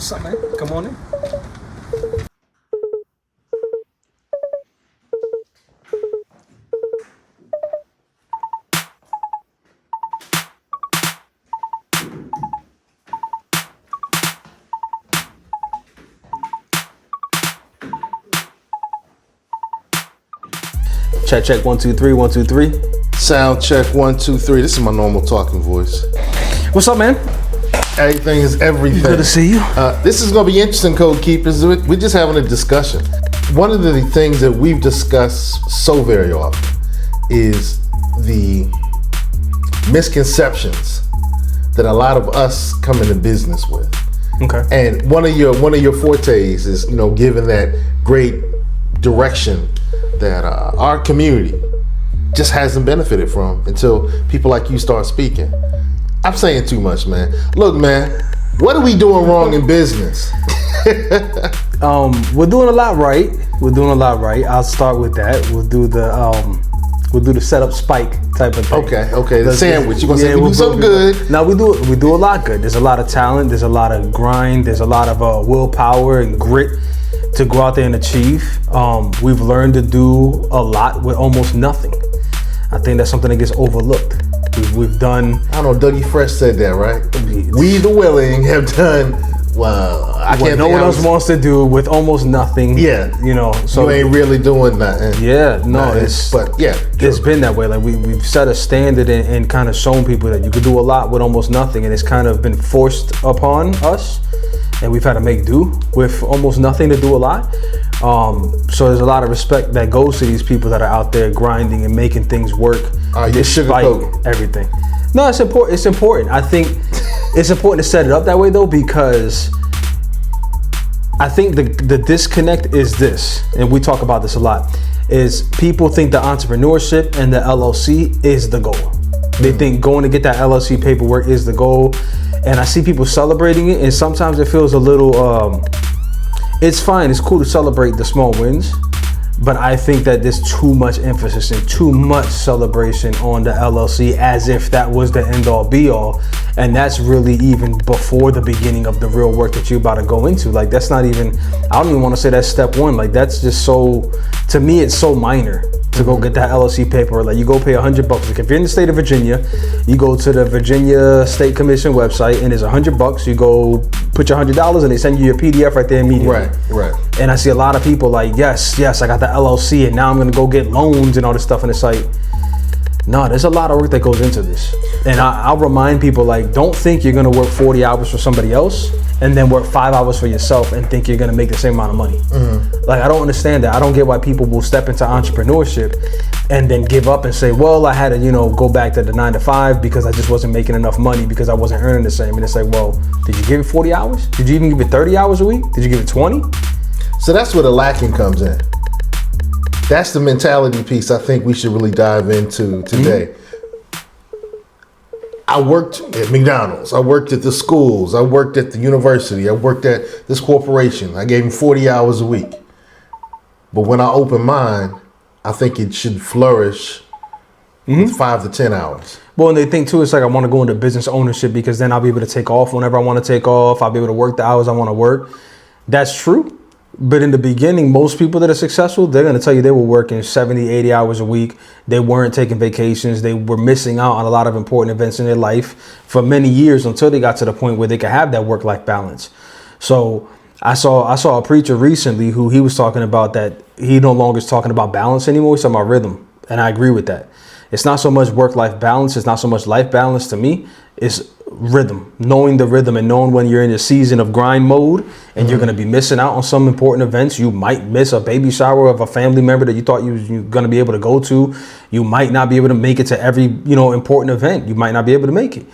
What's up, man? Come on in. Check 1 2 3 1 2 3. Sound check 1 2 3. This is my normal talking voice. What's up, man? Everything is everything. Good to see you. This is going to be interesting, Code Keepers. We're just having a discussion. One of the things that we've discussed so very often is the misconceptions that a lot of us come into business with. Okay. And one of your fortes is, giving that great direction that our community just hasn't benefited from until people like you start speaking. I'm saying too much, man. Look, man, what are we doing wrong in business? We're doing a lot right. I'll start with that. We'll do the setup spike type of thing. Okay. The sandwich. You're gonna say we do something good. No, we do a lot good. There's a lot of talent. There's a lot of grind. There's a lot of willpower and grit to go out there and achieve. We've learned to do a lot with almost nothing. I think that's something that gets overlooked. We've done. I don't know. Dougie Fresh said that, right? We the willing have done. Well, I can't. No one else wants to do with almost nothing. Yeah, So you ain't really doing nothing. Yeah, no, it's been that way. Like we've set a standard and kind of shown people that you could do a lot with almost nothing, and it's kind of been forced upon us, and we've had to make do with almost nothing to do a lot. So there's a lot of respect that goes to these people that are out there grinding and making things work despite everything. No, it's important. It's important. I think it's important to set it up that way though, because I think the disconnect is this, and we talk about this a lot, is people think the entrepreneurship and the LLC is the goal. They think going to get that LLC paperwork is the goal. And I see people celebrating it, and sometimes it feels a little, it's fine, it's cool to celebrate the small wins, but I think that there's too much emphasis and too much celebration on the LLC as if that was the end all be all. And that's really even before the beginning of the real work that you're about to go into. Like that's not even, I don't even want to say that's step one. Like that's just so, to me, it's so minor to go get that LLC paper. Like you go pay $100. Like if you're in the state of Virginia, you go to the Virginia State Commission website and it's $100. You go put your $100 and they send you your PDF right there immediately. Right. And I see a lot of people like, yes, I got the LLC and now I'm gonna go get loans and all this stuff. And it's like, no, there's a lot of work that goes into this. And I'll remind people, like, don't think you're gonna work 40 hours for somebody else and then work 5 hours for yourself and think you're gonna make the same amount of money. Like, I don't understand that. I don't get why people will step into entrepreneurship and then give up and say, well, I had to, go back to the 9 to 5 because I just wasn't making enough money because I wasn't earning the same. And it's like, well, did you give it 40 hours? Did you even give it 30 hours a week? Did you give it 20? So that's where the lacking comes in. That's the mentality piece I think we should really dive into today. I worked at McDonald's. I worked at the schools. I worked at the university. I worked at this corporation. I gave them 40 hours a week. But when I open mine, I think it should flourish with 5 to 10 hours. Well, and they think too, it's like I want to go into business ownership because then I'll be able to take off whenever I want to take off. I'll be able to work the hours I want to work. That's true. But in the beginning, most people that are successful, they're going to tell you they were working 70, 80 hours a week. They weren't taking vacations. They were missing out on a lot of important events in their life for many years until they got to the point where they could have that work-life balance. So I saw a preacher recently who he was talking about that he no longer is talking about balance anymore. He's talking about rhythm. And I agree with that. It's not so much work-life balance. It's not so much life balance to me. It's rhythm, knowing the rhythm and knowing when you're in a season of grind mode and you're going to be missing out on some important events. You might miss a baby shower of a family member that you thought you were going to be able to go to. You might not be able to make it to every, important event. You might not be able to make it.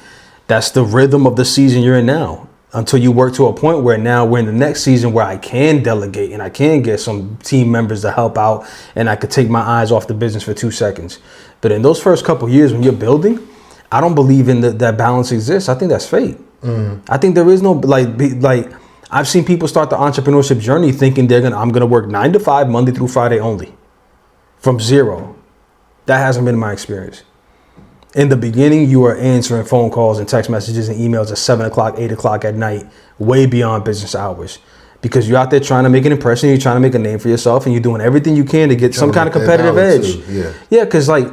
That's the rhythm of the season you're in now, until you work to a point where now we're in the next season where I can delegate and I can get some team members to help out and I could take my eyes off the business for 2 seconds. But in those first couple of years when you're building, I don't believe in that balance exists. I think that's fate. I think there is no like I've seen people start the entrepreneurship journey thinking I'm gonna work 9 to 5 Monday through Friday only, from zero. That hasn't been my experience. In the beginning, you were answering phone calls and text messages and emails at 7 o'clock, 8 o'clock at night, way beyond business hours. Because you're out there trying to make an impression, you're trying to make a name for yourself, and you're doing everything you can to get some kind of competitive edge. Yeah, because like,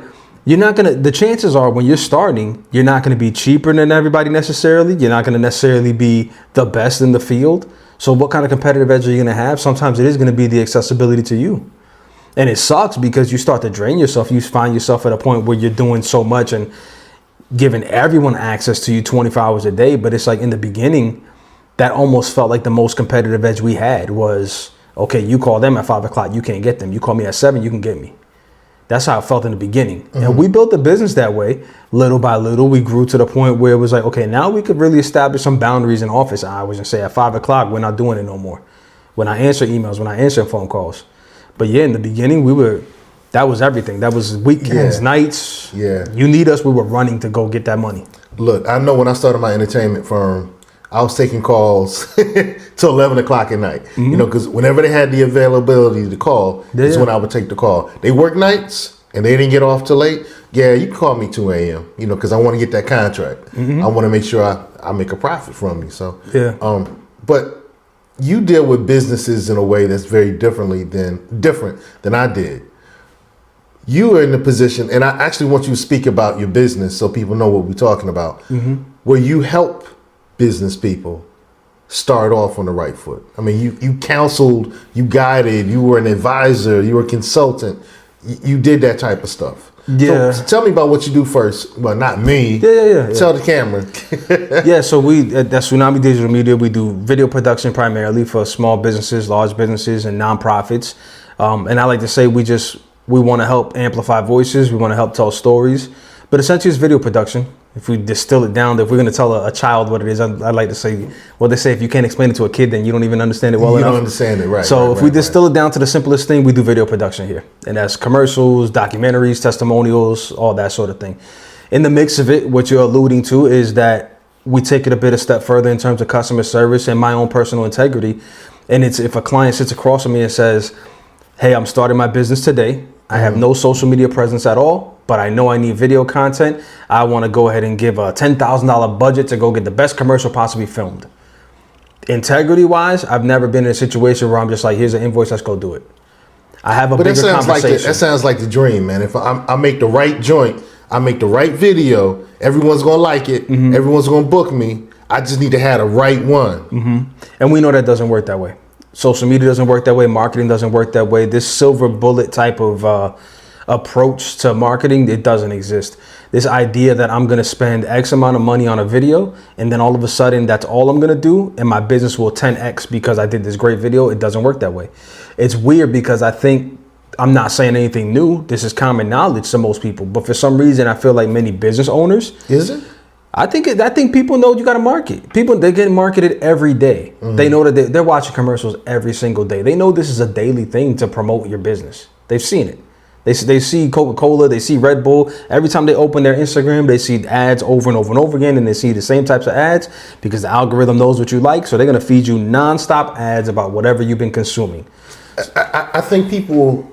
you're not going to, the chances are when you're starting, you're not going to be cheaper than everybody necessarily. You're not going to necessarily be the best in the field. So what kind of competitive edge are you going to have? Sometimes it is going to be the accessibility to you. And it sucks because you start to drain yourself. You find yourself at a point where you're doing so much and giving everyone access to you 24 hours a day. But it's like in the beginning, that almost felt like the most competitive edge we had was, okay, you call them at 5 o'clock, you can't get them. You call me at 7, you can get me. That's how it felt in the beginning. Mm-hmm. And we built the business that way. Little by little, we grew to the point where it was like, okay, now we could really establish some boundaries in office hours and say at 5 o'clock, we're not doing it no more. When I answer emails, when I answer phone calls. But yeah, in the beginning, that was everything. That was weekends, nights. Yeah. You need us, we were running to go get that money. Look, I know when I started my entertainment firm, I was taking calls till 11 o'clock at night. Mm-hmm. You know, because whenever they had the availability to call, is when I would take the call. They work nights and they didn't get off till late. Yeah, you can call me 2 a.m., you know, because I want to get that contract. Mm-hmm. I want to make sure I make a profit from you. So, yeah. But you deal with businesses in a way that's very different than I did. You are in the position, and I actually want you to speak about your business so people know what we're talking about, mm-hmm. where you help business people start off on the right foot. I mean, you counseled, you guided, you were an advisor, you were a consultant. You did that type of stuff. Yeah. So tell me about what you do first. Well, not me. Yeah. Tell the camera. Yeah, so we at Tsunami Digital Media, we do video production primarily for small businesses, large businesses, and nonprofits. And I like to say we want to help amplify voices. We want to help tell stories. But essentially it's video production. If we distill it down, if we're going to tell a child what it is, I'd like to say, well, they say if you can't explain it to a kid, then you don't even understand it well enough. You don't understand it, right. So if we distill it down to the simplest thing, we do video production here. And that's commercials, documentaries, testimonials, all that sort of thing. In the mix of it, what you're alluding to is that we take it a step further in terms of customer service and my own personal integrity. And it's if a client sits across from me and says, hey, I'm starting my business today. I have no social media presence at all, but I know I need video content. I want to go ahead and give a $10,000 budget to go get the best commercial possibly filmed. Integrity wise, I've never been in a situation where I'm just like, here's an invoice, let's go do it. I have a bigger conversation. That sounds like the dream, man. If I make the right joint, I make the right video, everyone's going to like it. Mm-hmm. Everyone's going to book me. I just need to have the right one. Mm-hmm. And we know that doesn't work that way. Social media doesn't work that way. Marketing doesn't work that way. This silver bullet type of approach to marketing, it doesn't exist. This idea that I'm going to spend X amount of money on a video and then all of a sudden that's all I'm going to do and my business will 10X because I did this great video. It doesn't work that way. It's weird because I think I'm not saying anything new. This is common knowledge to most people. But for some reason, I feel like many business owners. Is it? I think people know you got to market. They're getting marketed every day. Mm-hmm. They know that they're watching commercials every single day. They know this is a daily thing to promote your business. They've seen it. They see Coca-Cola, they see Red Bull. Every time they open their Instagram, they see ads over and over and over again, and they see the same types of ads because the algorithm knows what you like. So they're going to feed you nonstop ads about whatever you've been consuming. I think people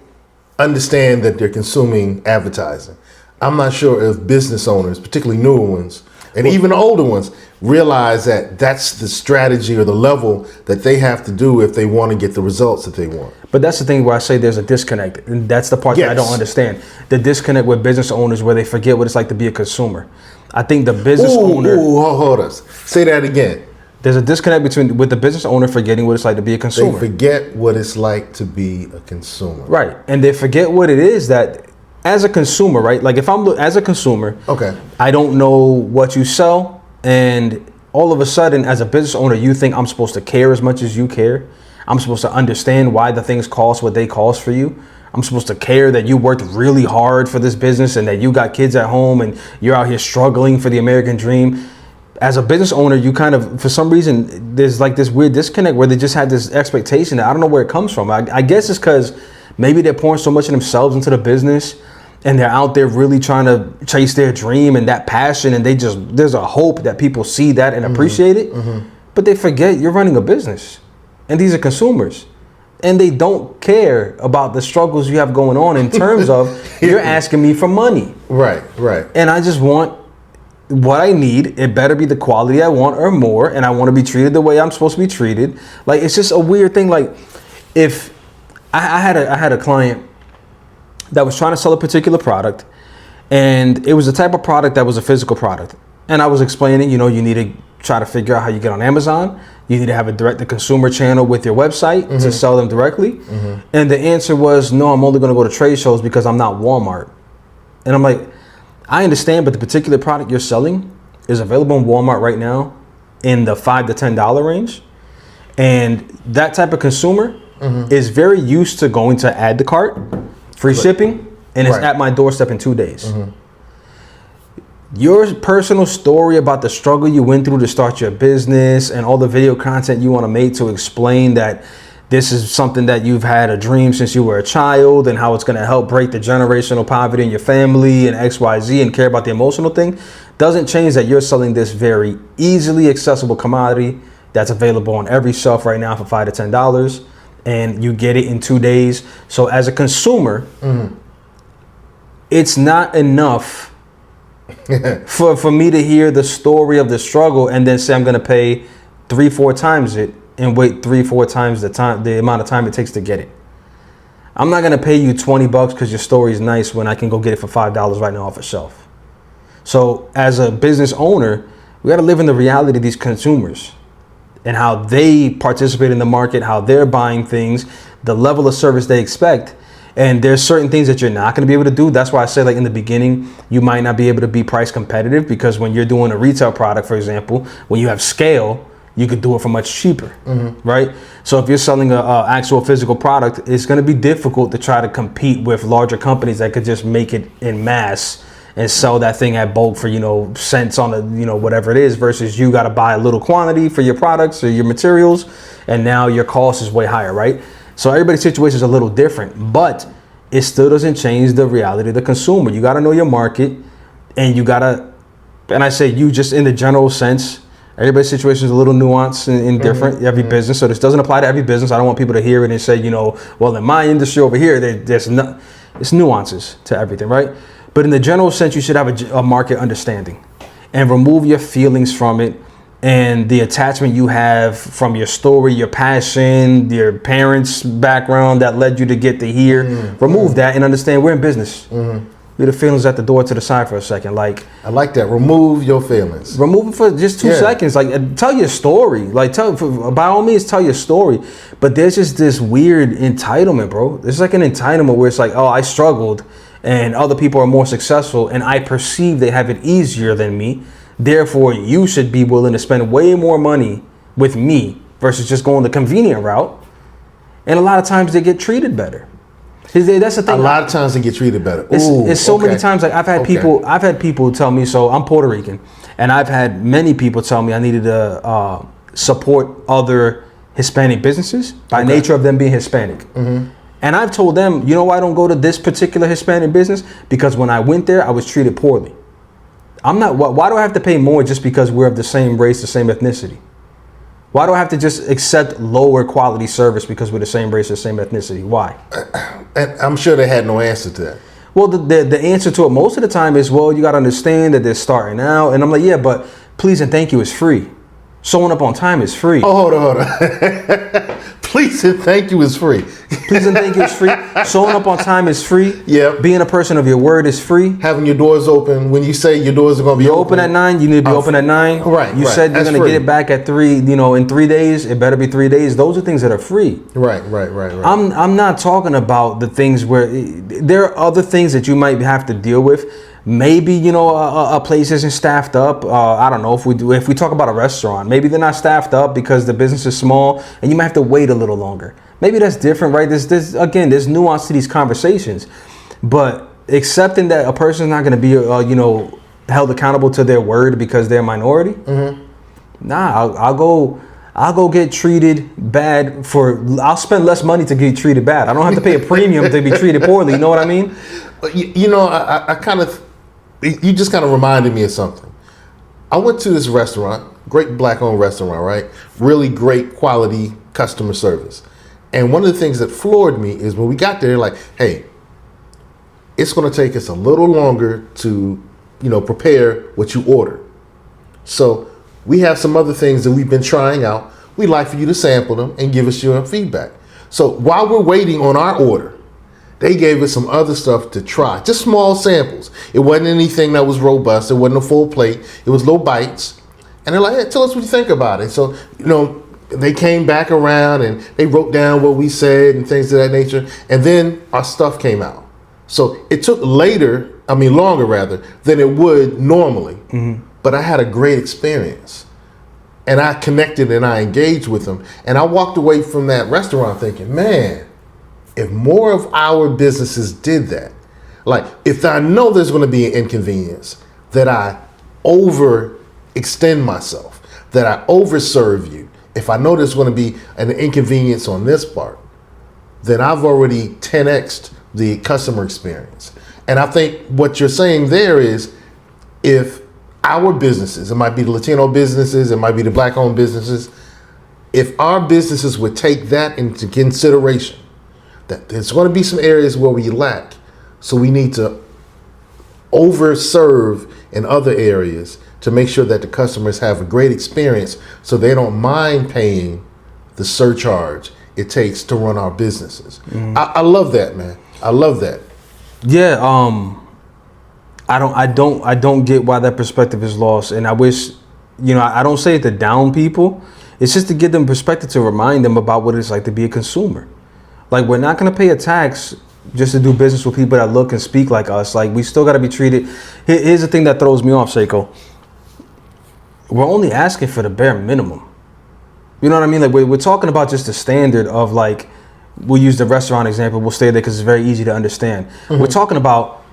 understand that they're consuming advertising. I'm not sure if business owners, particularly newer ones, and even the older ones, realize that that's the strategy or the level that they have to do if they want to get the results that they want. But that's the thing where I say there's a disconnect. And that's the part that I don't understand. The disconnect with business owners where they forget what it's like to be a consumer. I think the business owner... hold on. Say that again. There's a disconnect with the business owner forgetting what it's like to be a consumer. They forget what it's like to be a consumer. Right. And they forget what it is that... As a consumer, right? Like if I'm as a consumer, okay, I don't know what you sell, and all of a sudden, as a business owner, you think I'm supposed to care as much as you care. I'm supposed to understand why the things cost what they cost for you. I'm supposed to care that you worked really hard for this business and that you got kids at home and you're out here struggling for the American dream. As a business owner, you kind of, for some reason, there's like this weird disconnect where they just have this expectation that I don't know where it comes from. I guess it's because maybe they're pouring so much of themselves into the business. And they're out there really trying to chase their dream and that passion. And there's a hope that people see that and appreciate it. Mm-hmm. But they forget you're running a business. And these are consumers. and they don't care about the struggles you have going on in terms of you're asking me for money. Right. And I just want what I need. It better be the quality I want or more, and I want to be treated the way I'm supposed to be treated. Like, it's just a weird thing. Like, if I had a client that was trying to sell a particular product, and it was the type of product that was a physical product. And I was explaining, you need to try to figure out how you get on Amazon. You need to have a direct-to-consumer channel with your website to sell them directly. And the answer was, no, I'm only going to go to trade shows because I'm not Walmart. And I'm like, I understand, but the particular product you're selling is available in Walmart right now in the $5 to $10 range. And that type of consumer is very used to going to add to cart, free shipping, and it's at my doorstep in 2 days. Your personal story about the struggle you went through to start your business and all the video content you want to make to explain that this is something that you've had a dream since you were a child and how it's going to help break the generational poverty in your family and XYZ and care about the emotional thing doesn't change that you're selling this very easily accessible commodity that's available on every shelf right now for $5 to $10, and you get it in 2 days. So as a consumer, it's not enough for me to hear the story of the struggle and then say I'm going to pay 3-4 times it and wait 3-4 times the amount of time it takes to get it. I'm not going to pay you $20 because your story is nice when I can go get it for $5 right now off a shelf. So as a business owner, we got to live in the reality of these consumers and how they participate in the market, how they're buying things, the level of service they expect. And there's certain things that you're not going to be able to do. That's why I say, like, in the beginning, you might not be able to be price competitive, because when you're doing a retail product, for example, when you have scale, you could do it for much cheaper, right? So if you're selling a actual physical product, it's going to be difficult to try to compete with larger companies that could just make it in mass and sell that thing at bulk for, cents on the, whatever it is, versus you got to buy a little quantity for your products or your materials, and now your cost is way higher, right? So everybody's situation is a little different, but it still doesn't change the reality of the consumer. You got to know your market, and you got to, and I say you just in the general sense, everybody's situation is a little nuanced and different, every business. So this doesn't apply to every business. I don't want people to hear it and say, well, in my industry over here, there's no, it's nuances to everything, right? But in the general sense, you should have a market understanding and remove your feelings from it. And the attachment you have from your story, your passion, your parents' background that led you to get to here, remove that and understand we're in business. Leave the feelings at the door to the side for a second. Like, I like that. Remove your feelings. Remove it for just 2 seconds. Like, tell your story. Like, by all means, tell your story. But there's just this weird entitlement, bro. There's like an entitlement where it's like, oh, I struggled and other people are more successful and I perceive they have it easier than me. Therefore, you should be willing to spend way more money with me versus just going the convenient route. And a lot of times they get treated better. That's the thing. A lot of times they get treated better. It's so many times. Like, I've had people tell me. So I'm Puerto Rican, and I've had many people tell me I needed to support other Hispanic businesses by nature of them being Hispanic. And I've told them, why I don't go to this particular Hispanic business? Because when I went there, I was treated poorly. I'm not. Why do I have to pay more just because we're of the same race, the same ethnicity? Why do I have to just accept lower quality service because we're the same race, the same ethnicity? Why? And I'm sure they had no answer to that. Well, the answer to it most of the time is, well, you got to understand that they're starting out. And I'm like, yeah, but please and thank you is free. Showing up on time is free. Oh, hold on. Please and thank you is free. Please and thank you is free. Showing up on time is free. Yeah. Being a person of your word is free. Having your doors open when you say your doors are going to be open at 9. You need to be open at 9. Right. You said you're going to get it back at 3. In 3 days. It better be 3 days. Those are things that are free. Right. I'm not talking about the things where there are other things that you might have to deal with. Maybe a place isn't staffed up. I don't know if we talk about a restaurant, maybe they're not staffed up because the business is small and you might have to wait a little longer. Maybe that's different, right? There's nuance to these conversations, but accepting that a person's not going to be held accountable to their word because they're a minority. Nah, I'll go get treated bad I'll spend less money to get treated bad. I don't have to pay a premium to be treated poorly. You know what I mean? I kind of. You just kind of reminded me of something. I went to this restaurant, great black-owned restaurant, right? Really great quality customer service. And one of the things that floored me is when we got there, like, hey, it's going to take us a little longer to, prepare what you ordered. So we have some other things that we've been trying out. We'd like for you to sample them and give us your feedback. So while we're waiting on our order, they gave us some other stuff to try, just small samples. It wasn't anything that was robust. It wasn't a full plate. It was little bites. And they're like, hey, tell us what you think about it. So, they came back around and they wrote down what we said and things of that nature. And then our stuff came out. So it took longer rather, than it would normally. Mm-hmm. But I had a great experience. And I connected and I engaged with them. And I walked away from that restaurant thinking, man, if more of our businesses did that, like if I know there's going to be an inconvenience, that I overextend myself, that I overserve you. If I know there's going to be an inconvenience on this part, then I've already 10x'd the customer experience. And I think what you're saying there is, if our businesses, it might be the Latino businesses, it might be the Black-owned businesses, if our businesses would take that into consideration, that there's going to be some areas where we lack, so we need to overserve in other areas to make sure that the customers have a great experience, so they don't mind paying the surcharge it takes to run our businesses. Mm-hmm. I love that, man. I love that. Yeah, I don't get why that perspective is lost, and I wish, I don't say it to down people. It's just to give them perspective, to remind them about what it's like to be a consumer. Like, we're not going to pay a tax just to do business with people that look and speak like us. Like, we still got to be treated. Here's the thing that throws me off, Seko. We're only asking for the bare minimum. You know what I mean? Like, we're talking about just the standard of, like, we'll use the restaurant example. We'll stay there because it's very easy to understand. Mm-hmm. We're talking about,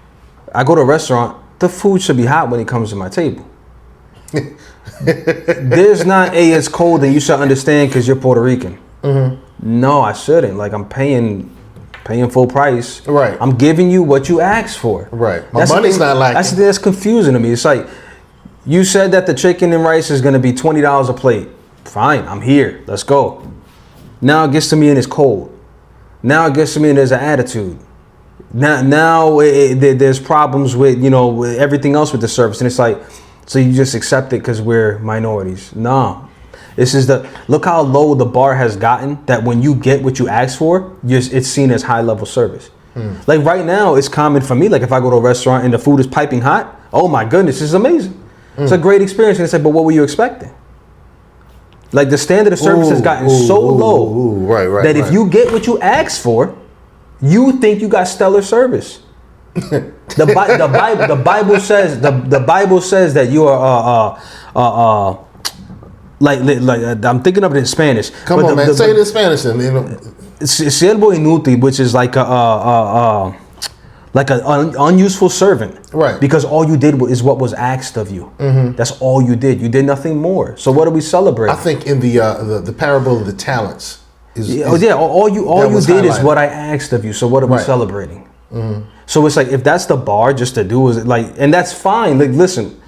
I go to a restaurant, the food should be hot when it comes to my table. There's not it's cold and you should understand because you're Puerto Rican. Mm-hmm. No, I shouldn't. Like, I'm paying full price. Right. I'm giving you what you asked for. Right. My money's not like that's confusing to me. It's like, you said that the chicken and rice is going to be $20 a plate. Fine, I'm here. Let's go. Now it gets to me and it's cold. Now it gets to me and there's an attitude. Now there's problems with, with everything else with the service. And it's like, so you just accept it because we're minorities. No. This is look how low the bar has gotten, that when you get what you ask for, it's seen as high level service. Like right now, it's common for me. Like if I go to a restaurant and the food is piping hot, oh my goodness, this is amazing. It's a great experience. And it's like, but what were you expecting? Like the standard of service has gotten so low that if you get what you asked for, you think you got stellar service. The Bible says that you are like I'm thinking of it in Spanish. Come on, man, say it in Spanish. Siervo inútil, which is like an unuseful servant, right? Because all you did is what was asked of you. Mm-hmm. That's all you did. You did nothing more. So what are we celebrating? I think in the parable of the talents. All you did is what I asked of you. So what are we celebrating? Mm-hmm. So it's like, if that's the bar just to do is like, and that's fine. Like, listen,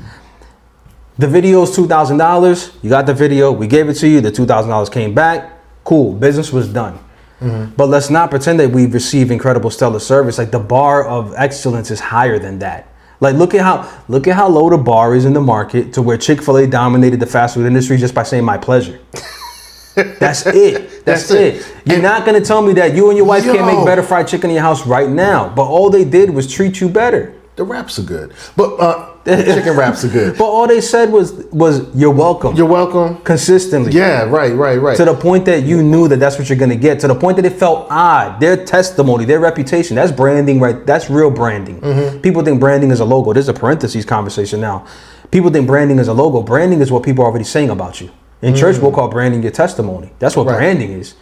the video is $2,000. You got the video. We gave it to you. The $2,000 came back. Cool. Business was done. Mm-hmm. But let's not pretend that we've received incredible stellar service. Like the bar of excellence is higher than that. Like look at how low the bar is in the market, to where Chick-fil-A dominated the fast food industry just by saying my pleasure. That's it. That's it. You're not going to tell me that you and your wife can't make better fried chicken in your house right now. But all they did was treat you better. The wraps are good. But chicken wraps are good. But all they said was you're welcome. You're welcome. Consistently. Yeah, right. To the point that you knew that that's what you're going to get. To the point that it felt odd. Their testimony, their reputation, that's branding, right? That's real branding. Mm-hmm. People think branding is a logo. There's a parentheses conversation now. People think branding is a logo. Branding is what people are already saying about you. In church, we'll call branding your testimony. That's what branding is.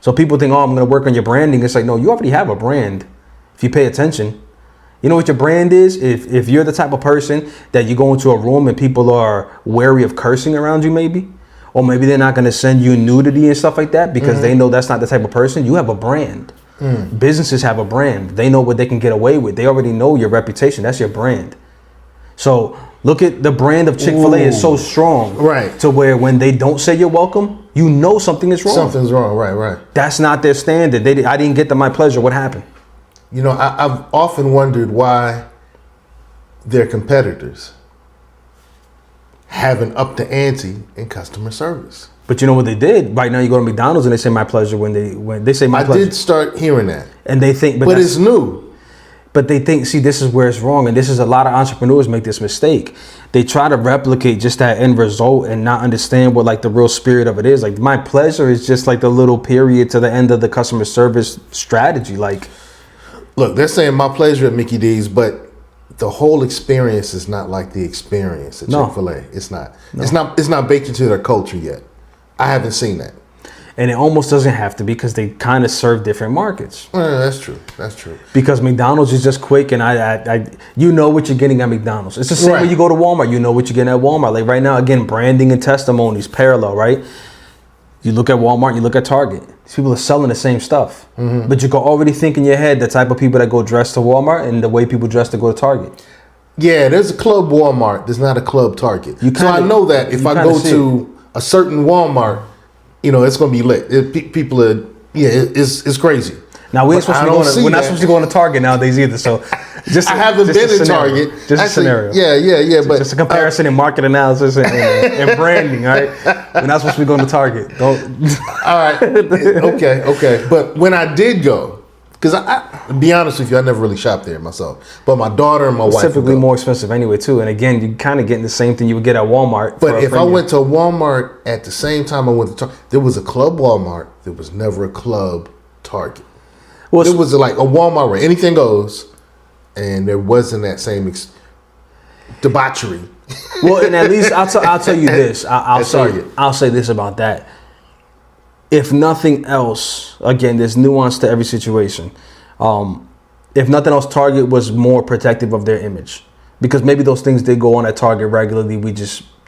So people think, I'm going to work on your branding. It's like, no, you already have a brand if you pay attention. You know what your brand is? If you're the type of person that you go into a room and people are wary of cursing around you, maybe, or maybe they're not going to send you nudity and stuff like that because they know that's not the type of person. You have a brand. Businesses have a brand. They know what they can get away with. They already know your reputation. That's your brand. So Look at the brand of Chick-fil-A is so strong. Right. To where when they don't say you're welcome, you know something is wrong. Something's wrong. Right. That's not their standard. I didn't get to my pleasure. What happened? You know, I've often wondered why their competitors haven't upped the ante in customer service. But you know what they did? Right now you go to McDonald's and they say my pleasure when they say my pleasure. I did start hearing that. And they think, but it's new. But they think, see, this is where it's wrong. And this is a lot of entrepreneurs make this mistake. They try to replicate just that end result and not understand what like the real spirit of it is. Like my pleasure is just like the little period to the end of the customer service strategy. Like, look, they're saying my pleasure at Mickey D's, but the whole experience is not like the experience at Chick-fil-A. It's not. No. It's not baked into their culture yet. I haven't seen that. And it almost doesn't have to because they kind of serve different markets. That's true. That's true. Because McDonald's is just quick, and I you know what you're getting at McDonald's. It's the same when you go to Walmart. You know what you're getting at Walmart. Like right now, again, branding and testimonies parallel, right? You look at Walmart, you look at Target. These people are selling the same stuff, but you can already think in your head the type of people that go dressed to Walmart and the way people dress to go to Target. Yeah, there's a club Walmart. There's not a club Target. So I know that if I go to a certain Walmart, you know, it's going to be lit. People are, it's crazy. Now we're not supposed to go on to Target nowadays either. So just I haven't been in Target. Just a scenario. Yeah. But just a comparison in market analysis and branding, right? We're not supposed to be going to Target. Don't. All right. Okay. But when I did go, because to be honest with you, I never really shopped there myself. But my daughter and my wife. Typically more expensive anyway too. And again, you kind of getting the same thing you would get at Walmart. But if I went to Walmart at the same time I went to Target, there was a club Walmart. There was never a club Target. Well, it was like a Walmart where anything goes, and there wasn't that same debauchery. Well, and at least I'll tell you this. I'll say this about that. If nothing else, again, there's nuance to every situation. If nothing else, Target was more protective of their image because maybe those things did go on at Target regularly.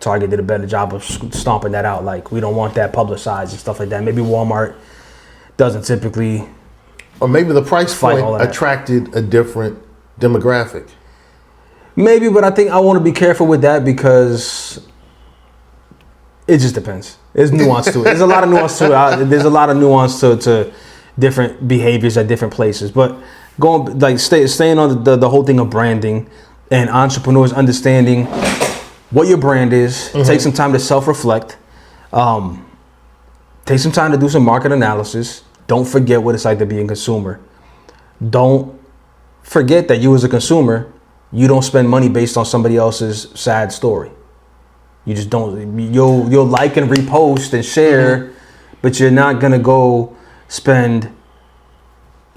Target did a better job of stomping that out. Like we don't want that publicized and stuff like that. Maybe Walmart doesn't typically. Or maybe the price point attracted a different demographic. Maybe, but I think I want to be careful with that because it just depends. There's nuance to it. There's a lot of nuance to it. There's a lot of nuance to different behaviors at different places. But staying on the whole thing of branding and entrepreneurs understanding what your brand is. Take some time to self-reflect. Take some time to do some market analysis. Don't forget what it's like to be a consumer. Don't forget that you as a consumer, you don't spend money based on somebody else's sad story. You just don't. You'll like and repost and share, but you're not gonna go spend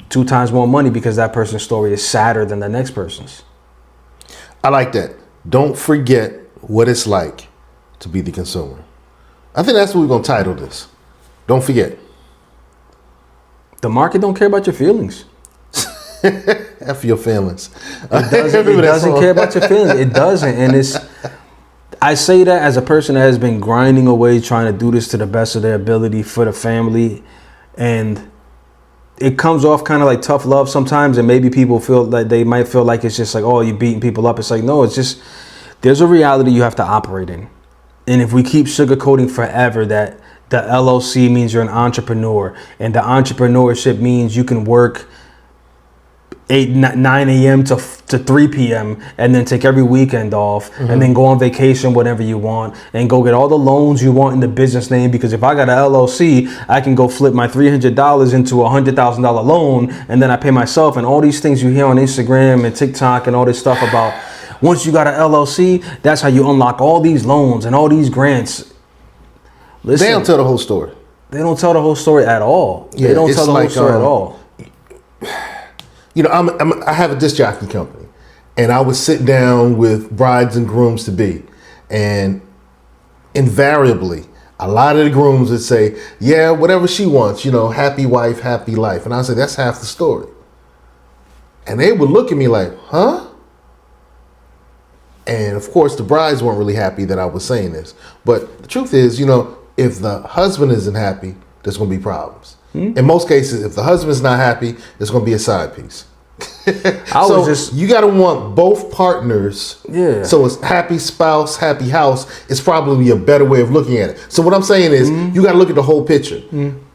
2 times more money because that person's story is sadder than the next person's. I like that. Don't forget what it's like to be the consumer. I think that's what we're gonna title this. Don't forget. The market don't care about your feelings. F your feelings. It doesn't care about your feelings. It doesn't. And I say that as a person that has been grinding away, trying to do this to the best of their ability for the family. And it comes off kind of like tough love sometimes. And maybe people feel like they might feel like it's just like, oh, you're beating people up. It's like, no, it's just, there's a reality you have to operate in. And if we keep sugarcoating forever that the LLC means you're an entrepreneur, and the entrepreneurship means you can work 9 a.m. to 3 p.m. and then take every weekend off and then go on vacation whenever you want and go get all the loans you want in the business name. Because if I got an LLC, I can go flip my $300 into a $100,000 loan and then I pay myself. And all these things you hear on Instagram and TikTok and all this stuff about once you got an LLC, that's how you unlock all these loans and all these grants. Listen, they don't tell the whole story. They don't tell the whole story at all. They don't tell the whole story at all. You know, I have a disc jockey company, and I would sit down with brides and grooms to be, and invariably, a lot of the grooms would say, "Yeah, whatever she wants, you know, happy wife, happy life," and I would say, "That's half the story." And they would look at me like, "Huh?" And of course, the brides weren't really happy that I was saying this, but the truth is, you know, if the husband isn't happy, there's going to be problems. In most cases, if the husband's not happy, there's going to be a side piece. You got to want both partners. Yeah. So it's happy spouse, happy house is probably a better way of looking at it. So what I'm saying is you got to look at the whole picture.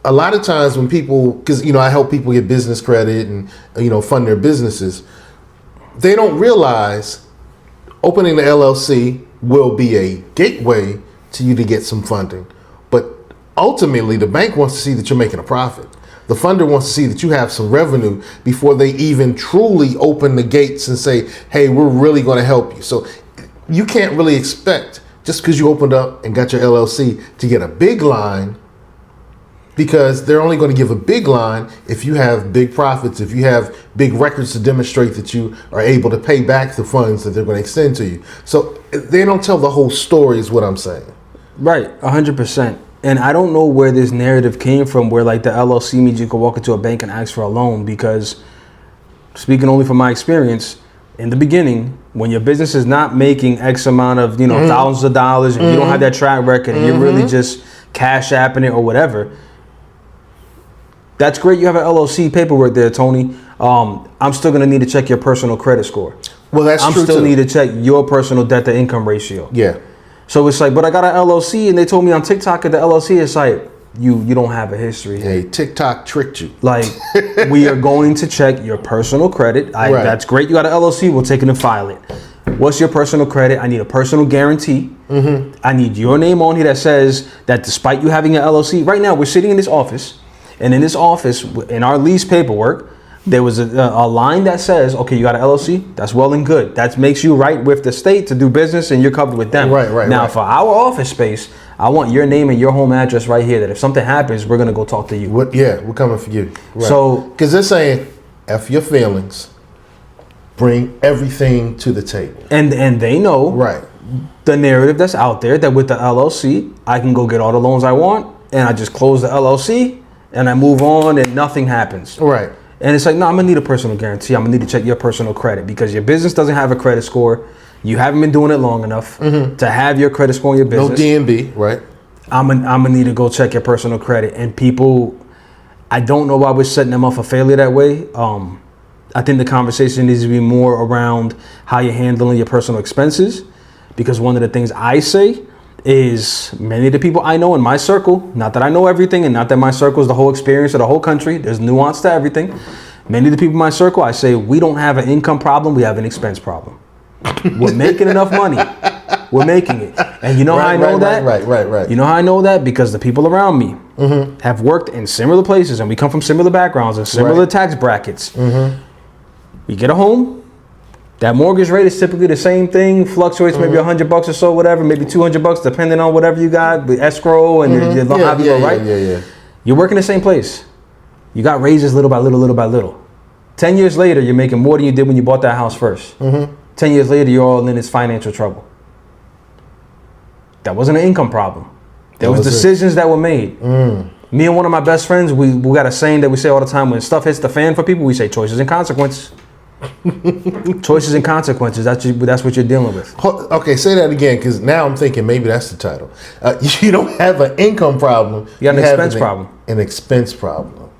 A lot of times when people, because, I help people get business credit and, fund their businesses, they don't realize opening the LLC will be a gateway to you to get some funding. But ultimately, the bank wants to see that you're making a profit. The funder wants to see that you have some revenue before they even truly open the gates and say, hey, we're really going to help you. So you can't really expect, just because you opened up and got your LLC, to get a big line, because they're only going to give a big line if you have big profits, if you have big records to demonstrate that you are able to pay back the funds that they're going to extend to you. So they don't tell the whole story is what I'm saying. Right, 100%. And I don't know where this narrative came from, where like the LLC means you can walk into a bank and ask for a loan, because speaking only from my experience, in the beginning, when your business is not making X amount of, thousands of dollars, and you don't have that track record, and you're really just cash apping it or whatever, that's great. You have an LLC paperwork there, Tony. I'm still going to need to check your personal credit score. Well, that's true. I'm still need to check your personal debt to income ratio. Yeah. So it's like, but I got an LLC, and they told me on TikTok at the LLC, it's like, you don't have a history. Hey, TikTok tricked you. Like, we are going to check your personal credit. Right. That's great. You got an LLC. We'll take it and file it. What's your personal credit? I need a personal guarantee. I need your name on here that says that despite you having an LLC, right now we're sitting in this office, and in this office, in our lease paperwork, there was a line that says, okay, you got an LLC, that's well and good. That makes you right with the state to do business, and you're covered with them. Right. Now, for our office space, I want your name and your home address right here, that if something happens, we're going to go talk to you. We're coming for you. Right. So, because they're saying, F your feelings, bring everything to the table. And they know the narrative that's out there, that with the LLC, I can go get all the loans I want, and I just close the LLC, and I move on, and nothing happens. Right. And it's like, no, I'm going to need a personal guarantee. I'm going to need to check your personal credit, because your business doesn't have a credit score. You haven't been doing it long enough to have your credit score in your business. No DMB, right? I'm going to need to go check your personal credit. And people, I don't know why we're setting them up for failure that way. I think the conversation needs to be more around how you're handling your personal expenses, because one of the things I say is, many of the people I know in my circle, not that I know everything, and not that my circle is the whole experience of the whole country, there's nuance to everything. Many of the people in my circle, I say, we don't have an income problem, we have an expense problem. We're making enough money. We're making it. And you know how I know that? Right. You know how I know that? Because the people around me have worked in similar places, and we come from similar backgrounds and similar tax brackets. You get a home, that mortgage rate is typically the same thing, fluctuates maybe $100 or so, whatever, maybe $200, depending on whatever you got, with escrow and your right? You're working the same place. You got raises little by little. 10 years later, you're making more than you did when you bought that house first. 10 years later, you're all in this financial trouble. That wasn't an income problem. There was decisions that were made. Me and one of my best friends, we got a saying that we say all the time: when stuff hits the fan for people, we say choices and consequences. Choices and consequences. That's what you're dealing with. Okay, say that again, because now I'm thinking maybe that's the title. You don't have an income problem. You got an expense problem. An expense problem.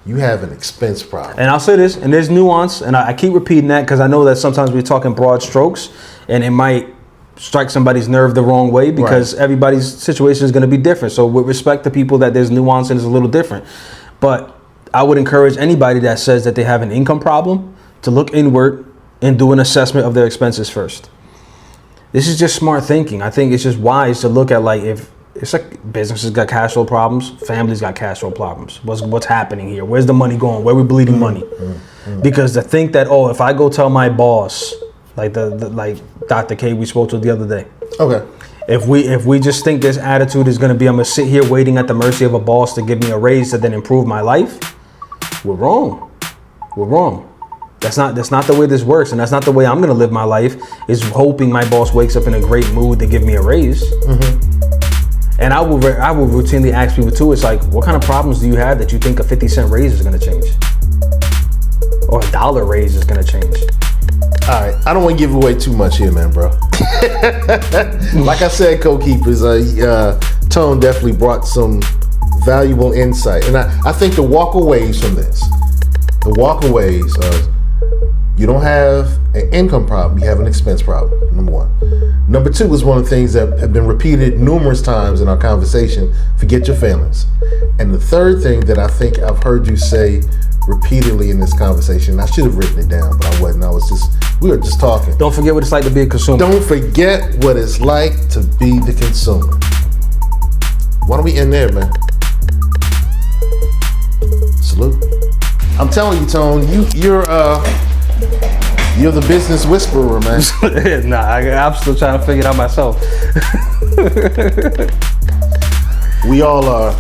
You have an expense problem. And I'll say this, and there's nuance, and I keep repeating that because I know that sometimes we're talking broad strokes, and it might strike somebody's nerve the wrong way, because everybody's situation is going to be different. So with respect to people, that there's nuance and it's a little different. But I would encourage anybody that says that they have an income problem to look inward and do an assessment of their expenses first. This is just smart thinking. I think it's just wise to look at, like, if it's like businesses got cash flow problems, families got cash flow problems. What's happening here? Where's the money going? Where are we bleeding money? Because to think that, if I go tell my boss, like like Dr. K we spoke to the other day. Okay. If we just think this attitude is going to be, I'm going to sit here waiting at the mercy of a boss to give me a raise to then improve my life, we're wrong. We're wrong. That's not the way this works, and that's not the way I'm going to live my life, is hoping my boss wakes up in a great mood to give me a raise. And I will routinely ask people too, it's like, what kind of problems do you have that you think a 50-cent raise is going to change? Or a $1 raise is going to change? All right, I don't want to give away too much here, man, bro. Like I said, co-keepers, Tone definitely brought some valuable insight. And I think the walkaways from this, You don't have an income problem, you have an expense problem, number one. Number two is one of the things that have been repeated numerous times in our conversation, forget your feelings. And the third thing that I think I've heard you say repeatedly in this conversation, I should have written it down, but I wasn't. We were just talking. Don't forget what it's like to be a consumer. Don't forget what it's like to be the consumer. Why don't we end there, man? Salute. I'm telling you, Tone, you're the business whisperer, man. Nah, I'm still trying to figure it out myself. We all are.